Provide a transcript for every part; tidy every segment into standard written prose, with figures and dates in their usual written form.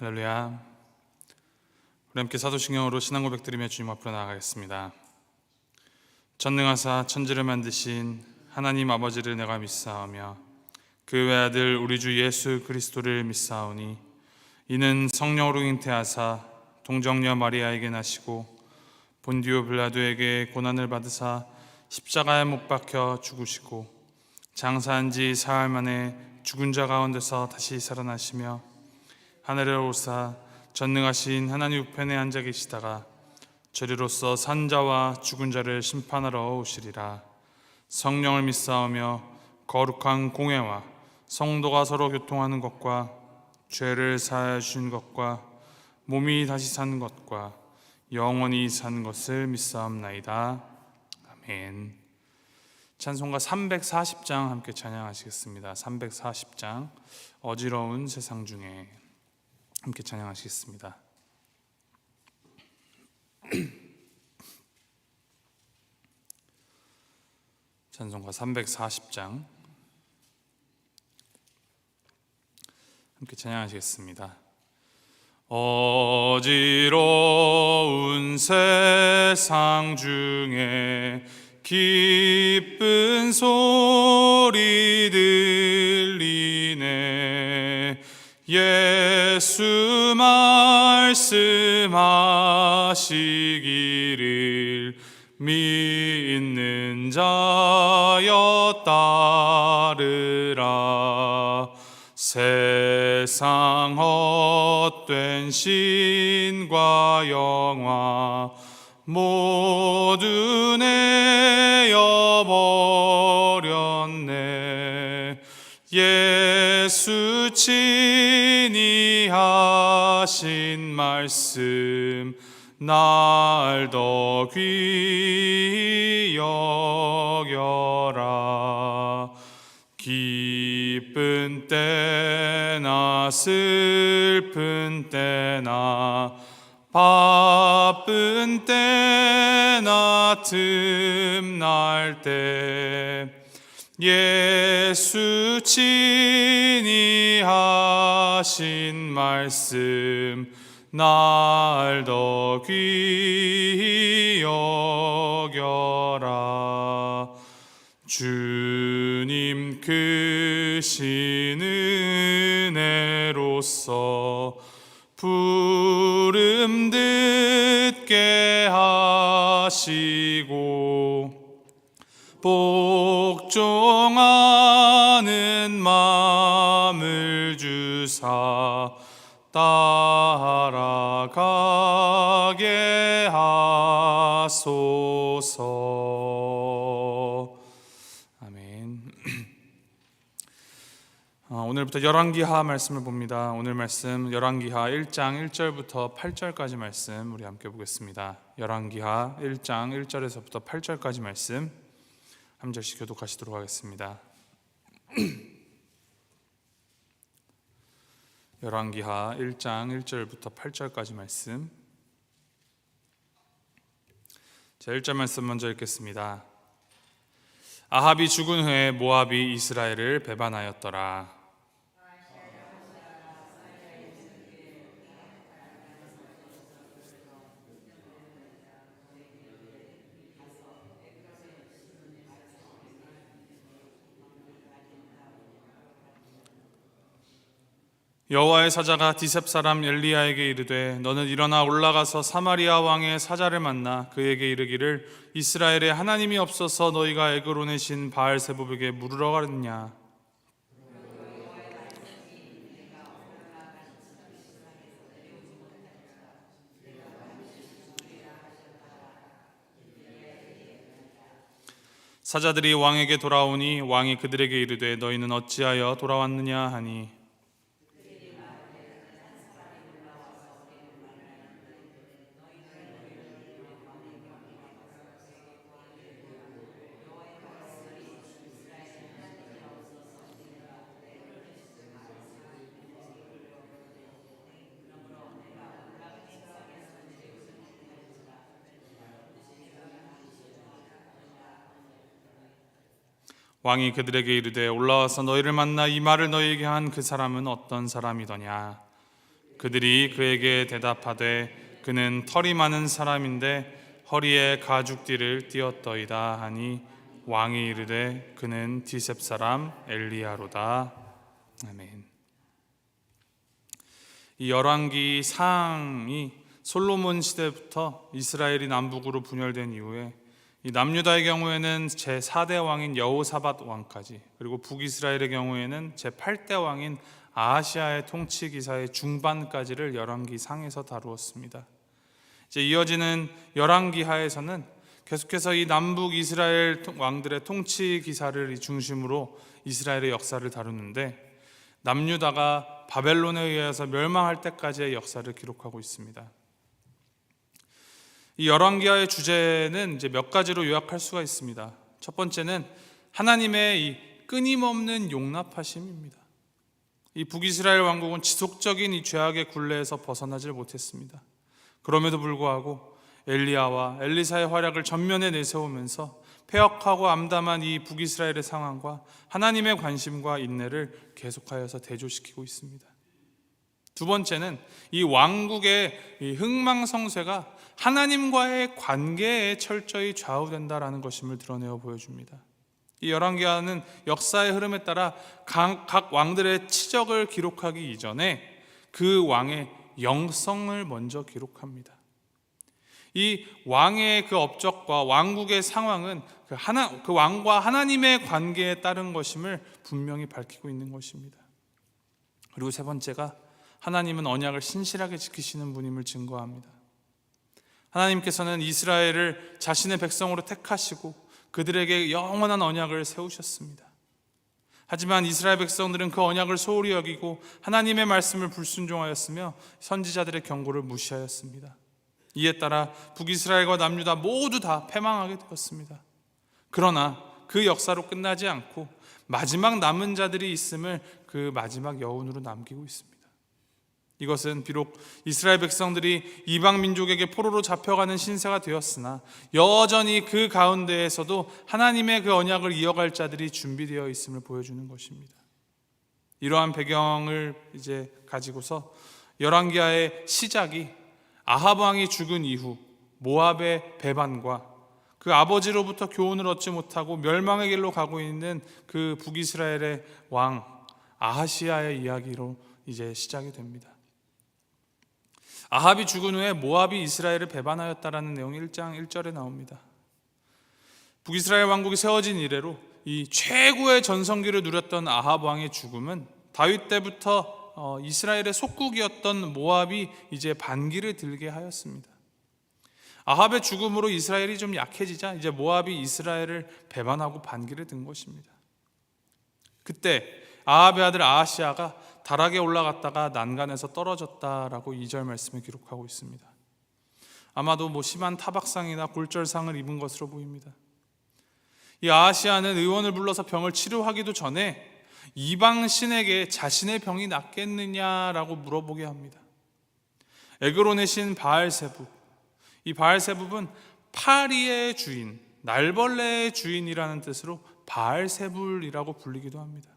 할렐루야. 우리 함께 사도신경으로 신앙 고백드리며 주님 앞으로 나아가겠습니다. 전능하사 천지를 만드신 하나님 아버지를 내가 믿사오며 그 외아들 우리 주 예수 그리스도를 믿사오니 이는 성령으로 잉태하사 동정녀 마리아에게 나시고 본디오 빌라도에게 고난을 받으사 십자가에 못 박혀 죽으시고 장사한 지 사흘 만에 죽은 자 가운데서 다시 살아나시며 하늘에 오르사 전능하신 하나님 우편에 앉아 계시다가 저리로서 산 자와 죽은 자를 심판하러 오시리라. 성령을 믿사오며 거룩한 공회와 성도가 서로 교통하는 것과 죄를 사하여 주신 것과 몸이 다시 사는 것과 영원히 사는 것을 믿사옵나이다. 아멘. 찬송가 340장 함께 찬양하시겠습니다. 340장 어지러운 세상 중에 함께 찬양하시겠습니다. 찬송가 340장 함께 찬양하시겠습니다. 어지러운 세상 중에 기쁜 소리 들리네. 예수 말씀하시기를 믿는 자여 따르라. 세상 헛된 신과 영화 모두 내어버렸네. 예수 친히 하신 말씀 날 더 귀히 여겨라. 기쁜 때나 슬픈 때나 바쁜 때나 틈날 때 예수 친히 하신 말씀 날 더 귀히 여겨라. 주님 크신 은혜로서 부름 듣게 하시고 복종하는 마음을 주사 따라가게 하소서. 아멘. 오늘부터 열왕기하 말씀을 봅니다. 오늘 말씀 열왕기하 1장 1절부터 8절까지 말씀 우리 함께 보겠습니다. 열왕기하 1장 1절에서부터 8절까지 말씀 한 절씩 교독하시도록 하겠습니다. 열왕기하 1장 1절부터 8절까지 말씀. 자, 1절 말씀 먼저 읽겠습니다. 아합이 죽은 후에 모압이 이스라엘을 배반하였더라. 여호와의 사자가 디셉 사람 엘리야에게 이르되 너는 일어나 올라가서 사마리아 왕의 사자를 만나 그에게 이르기를 이스라엘에 하나님이 없어서 너희가 애굽으로 내신 바알세불에게 물으러 가느냐. 사자들이 왕에게 돌아오니 왕이 그들에게 이르되 너희는 어찌하여 돌아왔느냐 하니 왕이 그들에게 이르되 올라와서 너희를 만나 이 말을 너희에게 한 그 사람은 어떤 사람이더냐. 그들이 그에게 대답하되 그는 털이 많은 사람인데 허리에 가죽띠를 띠었더이다 하니 왕이 이르되 그는 디셉 사람 엘리야로다. 아멘. 이 열왕기 상이 솔로몬 시대부터 이스라엘이 남북으로 분열된 이후에 이 남유다의 경우에는 제4대 왕인 여호사밧 왕까지, 그리고 북이스라엘의 경우에는 제8대 왕인 아하시아의 통치 기사의 중반까지를 열왕기 상에서 다루었습니다. 이제 이어지는 열왕기 하에서는 계속해서 이 남북 이스라엘 왕들의 통치 기사를 중심으로 이스라엘의 역사를 다루는데, 남유다가 바벨론에 의해서 멸망할 때까지의 역사를 기록하고 있습니다. 이 열왕기하의 주제는 이제 몇 가지로 요약할 수가 있습니다. 첫 번째는 하나님의 이 끊임없는 용납하심입니다. 이 북이스라엘 왕국은 지속적인 이 죄악의 굴레에서 벗어나질 못했습니다. 그럼에도 불구하고 엘리야와 엘리사의 활약을 전면에 내세우면서 폐역하고 암담한 이 북이스라엘의 상황과 하나님의 관심과 인내를 계속하여서 대조시키고 있습니다. 두 번째는 이 왕국의 이 흥망성쇠가 하나님과의 관계에 철저히 좌우된다라는 것임을 드러내어 보여줍니다. 이 열왕기하는 역사의 흐름에 따라 각 왕들의 치적을 기록하기 이전에 그 왕의 영성을 먼저 기록합니다. 이 왕의 그 업적과 왕국의 상황은 그 왕과 하나님의 관계에 따른 것임을 분명히 밝히고 있는 것입니다. 그리고 세 번째가 하나님은 언약을 신실하게 지키시는 분임을 증거합니다. 하나님께서는 이스라엘을 자신의 백성으로 택하시고 그들에게 영원한 언약을 세우셨습니다. 하지만 이스라엘 백성들은 그 언약을 소홀히 여기고 하나님의 말씀을 불순종하였으며 선지자들의 경고를 무시하였습니다. 이에 따라 북이스라엘과 남유다 모두 다 패망하게 되었습니다. 그러나 그 역사로 끝나지 않고 마지막 남은 자들이 있음을 그 마지막 여운으로 남기고 있습니다. 이것은 비록 이스라엘 백성들이 이방 민족에게 포로로 잡혀가는 신세가 되었으나 여전히 그 가운데에서도 하나님의 그 언약을 이어갈 자들이 준비되어 있음을 보여주는 것입니다. 이러한 배경을 이제 가지고서 열왕기하의 시작이 아합 왕이 죽은 이후 모압의 배반과 그 아버지로부터 교훈을 얻지 못하고 멸망의 길로 가고 있는 그 북이스라엘의 왕 아하시아의 이야기로 이제 시작이 됩니다. 아합이 죽은 후에 모압이 이스라엘을 배반하였다라는 내용이 1장 1절에 나옵니다. 북이스라엘 왕국이 세워진 이래로 이 최고의 전성기를 누렸던 아합 왕의 죽음은 다윗 때부터 이스라엘의 속국이었던 모압이 이제 반기를 들게 하였습니다. 아합의 죽음으로 이스라엘이 좀 약해지자 이제 모압이 이스라엘을 배반하고 반기를 든 것입니다. 그때 아합의 아들 아하시아가 다락에 올라갔다가 난간에서 떨어졌다라고 2절 말씀을 기록하고 있습니다. 아마도 심한 타박상이나 골절상을 입은 것으로 보입니다. 이 아하시아는 의원을 불러서 병을 치료하기도 전에 이방 신에게 자신의 병이 낫겠느냐라고 물어보게 합니다. 에그론의 신 바알세붑, 이 바알세붑은 파리의 주인, 날벌레의 주인이라는 뜻으로 바알세불이라고 불리기도 합니다.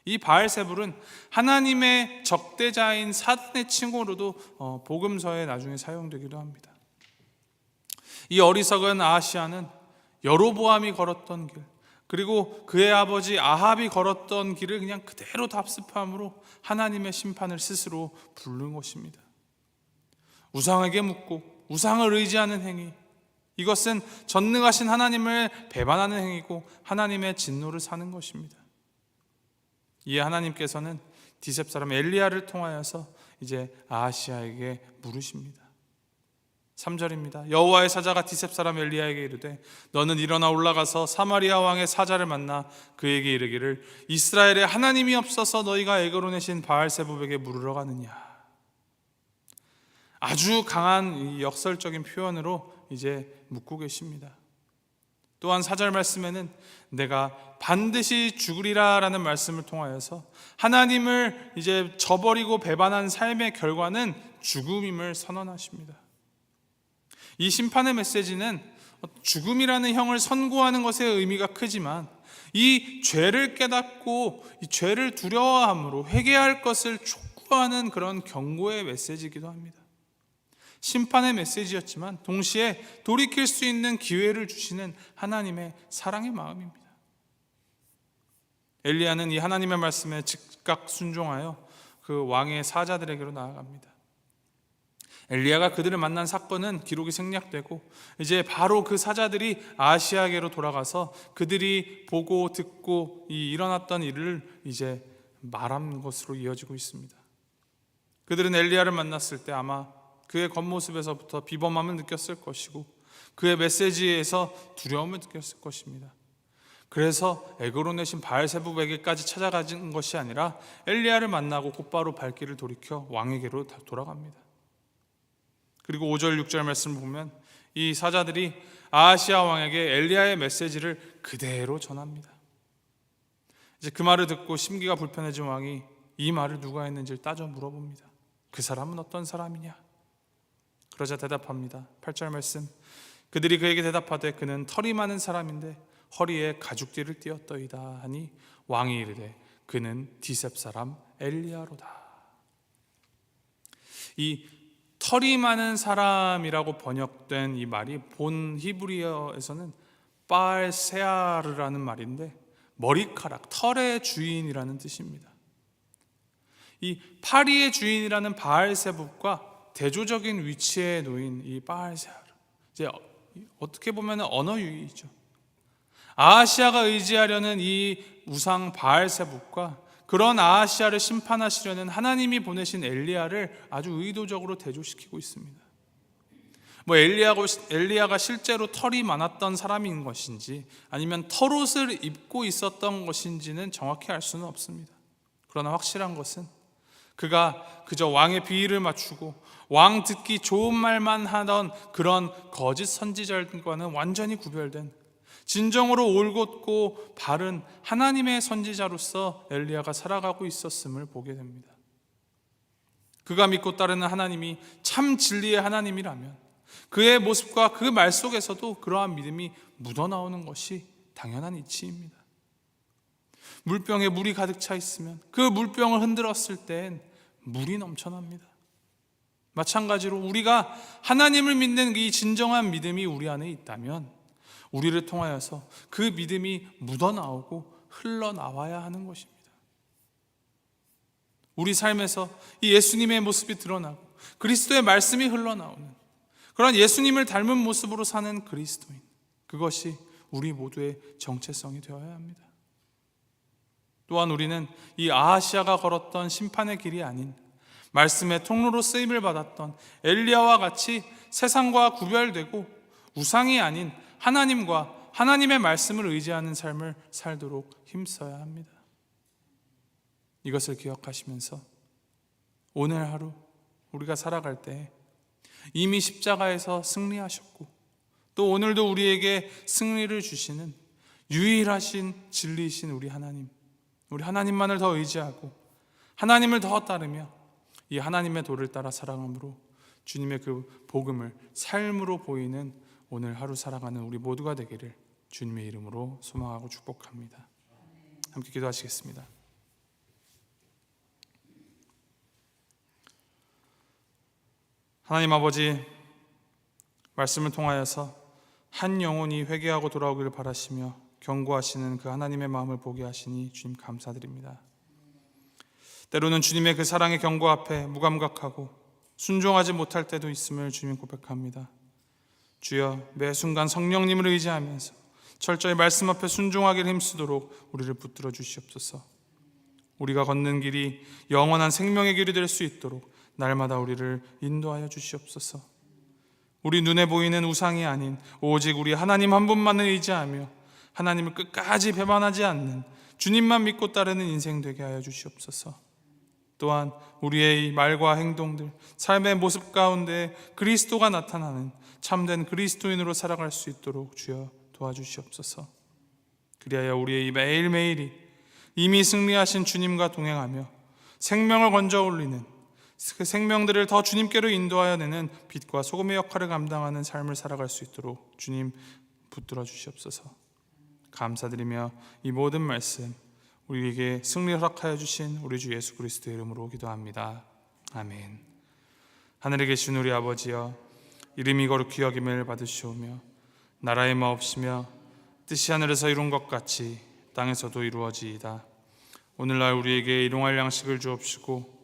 이 바알세불은 하나님의 적대자인 사단의 칭호로도 복음서에 나중에 사용되기도 합니다. 이 어리석은 아하시아는 여로보암이 걸었던 길, 그리고 그의 아버지 아합이 걸었던 길을 그냥 그대로 답습함으로 하나님의 심판을 스스로 부른 것입니다. 우상에게 묻고 우상을 의지하는 행위, 이것은 전능하신 하나님을 배반하는 행위고 하나님의 진노를 사는 것입니다. 이에 하나님께서는 디셉 사람 엘리야를 통하여서 이제 아하시아에게 물으십니다. 3절입니다. 여호와의 사자가 디셉 사람 엘리야에게 이르되 너는 일어나 올라가서 사마리아 왕의 사자를 만나 그에게 이르기를 이스라엘에 하나님이 없어서 너희가 에그론의 신 바알세붑에게 물으러 가느냐. 아주 강한 이 역설적인 표현으로 이제 묻고 계십니다. 또한 4절 말씀에는 내가 반드시 죽으리라 라는 말씀을 통하여서 하나님을 이제 저버리고 배반한 삶의 결과는 죽음임을 선언하십니다. 이 심판의 메시지는 죽음이라는 형을 선고하는 것의 의미가 크지만 이 죄를 깨닫고 이 죄를 두려워함으로 회개할 것을 촉구하는 촉구하는 그런 경고의 메시지이기도 합니다. 심판의 메시지였지만 동시에 돌이킬 수 있는 기회를 주시는 하나님의 사랑의 마음입니다. 엘리야는 이 하나님의 말씀에 즉각 순종하여 그 왕의 사자들에게로 나아갑니다. 엘리야가 그들을 만난 사건은 기록이 생략되고 이제 바로 그 사자들이 아시아계로 돌아가서 그들이 보고 듣고 일어났던 일을 이제 말한 것으로 이어지고 있습니다. 그들은 엘리야를 만났을 때 아마 그의 겉모습에서부터 비범함을 느꼈을 것이고 그의 메시지에서 두려움을 느꼈을 것입니다. 그래서 에그론의 신 바알세붑에게까지 찾아가는 것이 아니라 엘리야를 만나고 곧바로 발길을 돌이켜 왕에게로 돌아갑니다. 그리고 5절 6절 말씀을 보면 이 사자들이 아하시아 왕에게 엘리야의 메시지를 그대로 전합니다. 이제 그 말을 듣고 심기가 불편해진 왕이 이 말을 누가 했는지를 따져 물어봅니다. 그 사람은 어떤 사람이냐? 그러자 대답합니다. 8절 말씀, 그들이 그에게 대답하되 그는 털이 많은 사람인데 허리에 가죽띠를 띠었더이다 하니 왕이 이르되 그는 디셉 사람 엘리야로다. 이 털이 많은 사람이라고 번역된 이 말이 본 히브리어에서는 바알세아르라는 말인데 머리카락, 털의 주인이라는 뜻입니다. 이 파리의 주인이라는 바알세붑과 대조적인 위치에 놓인 이 바알세아르, 이제 어떻게 보면 언어 유희이죠. 아하시아가 의지하려는 이 우상 바알세붑과 그런 아하시아를 심판하시려는 하나님이 보내신 엘리야를 아주 의도적으로 대조시키고 있습니다. 엘리야가 실제로 털이 많았던 사람인 것인지 아니면 털옷을 입고 있었던 것인지는 정확히 알 수는 없습니다. 그러나 확실한 것은 그가 그저 왕의 비위를 맞추고 왕 듣기 좋은 말만 하던 그런 거짓 선지자들과는 완전히 구별된 진정으로 올곧고 바른 하나님의 선지자로서 엘리야가 살아가고 있었음을 보게 됩니다. 그가 믿고 따르는 하나님이 참 진리의 하나님이라면 그의 모습과 그 말 속에서도 그러한 믿음이 묻어나오는 것이 당연한 이치입니다. 물병에 물이 가득 차 있으면 그 물병을 흔들었을 땐 물이 넘쳐납니다. 마찬가지로 우리가 하나님을 믿는 이 진정한 믿음이 우리 안에 있다면 우리를 통하여서 그 믿음이 묻어나오고 흘러나와야 하는 것입니다. 우리 삶에서 이 예수님의 모습이 드러나고 그리스도의 말씀이 흘러나오는 그런 예수님을 닮은 모습으로 사는 그리스도인, 그것이 우리 모두의 정체성이 되어야 합니다. 또한 우리는 이 아하시아가 걸었던 심판의 길이 아닌 말씀의 통로로 쓰임을 받았던 엘리야와 같이 세상과 구별되고 우상이 아닌 하나님과 하나님의 말씀을 의지하는 삶을 살도록 힘써야 합니다. 이것을 기억하시면서 오늘 하루 우리가 살아갈 때 이미 십자가에서 승리하셨고 또 오늘도 우리에게 승리를 주시는 유일하신 진리이신 우리 하나님만을 더 의지하고 하나님을 더 따르며 이 하나님의 도를 따라 살아감으로 주님의 그 복음을 삶으로 보이는 오늘 하루 살아가는 우리 모두가 되기를 주님의 이름으로 소망하고 축복합니다. 함께 기도하시겠습니다. 하나님 아버지, 말씀을 통하여서 한 영혼이 회개하고 돌아오기를 바라시며 경고하시는 그 하나님의 마음을 보게 하시니 주님 감사드립니다. 때로는 주님의 그 사랑의 경고 앞에 무감각하고 순종하지 못할 때도 있음을 주님 고백합니다. 주여, 매 순간 성령님을 의지하면서 철저히 말씀 앞에 순종하기를 힘쓰도록 우리를 붙들어 주시옵소서. 우리가 걷는 길이 영원한 생명의 길이 될 수 있도록 날마다 우리를 인도하여 주시옵소서. 우리 눈에 보이는 우상이 아닌 오직 우리 하나님 한 분만을 의지하며 하나님을 끝까지 배반하지 않는 주님만 믿고 따르는 인생 되게 하여 주시옵소서. 또한 우리의 말과 행동들, 삶의 모습 가운데 그리스도가 나타나는 참된 그리스도인으로 살아갈 수 있도록 주여 도와주시옵소서. 그리하여 우리의 이 매일매일이 이미 승리하신 주님과 동행하며 생명을 건져 올리는 그 생명들을 더 주님께로 인도하여 내는 빛과 소금의 역할을 감당하는 삶을 살아갈 수 있도록 주님 붙들어 주시옵소서. 감사드리며 이 모든 말씀 우리에게 승리를 허락하여 주신 우리 주 예수 그리스도의 이름으로 기도합니다. 아멘. 하늘에 계신 우리 아버지여, 이름이 거룩히 여김을 받으시오며 나라의 마옵시며 뜻이 하늘에서 이룬 것 같이 땅에서도 이루어지이다. 오늘날 우리에게 일용할 양식을 주옵시고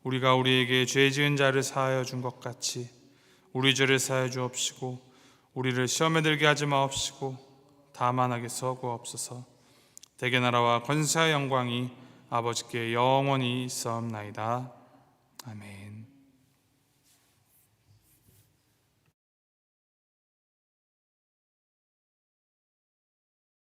우리가 우리에게 죄 지은 자를 사하여 준 것 같이 우리 죄를 사하여 주옵시고 우리를 시험에 들게 하지 마옵시고 다만 악에서 구하옵소서. 대개 나라와 권세와 영광이 아버지께 영원히 있사옵나이다. 아멘.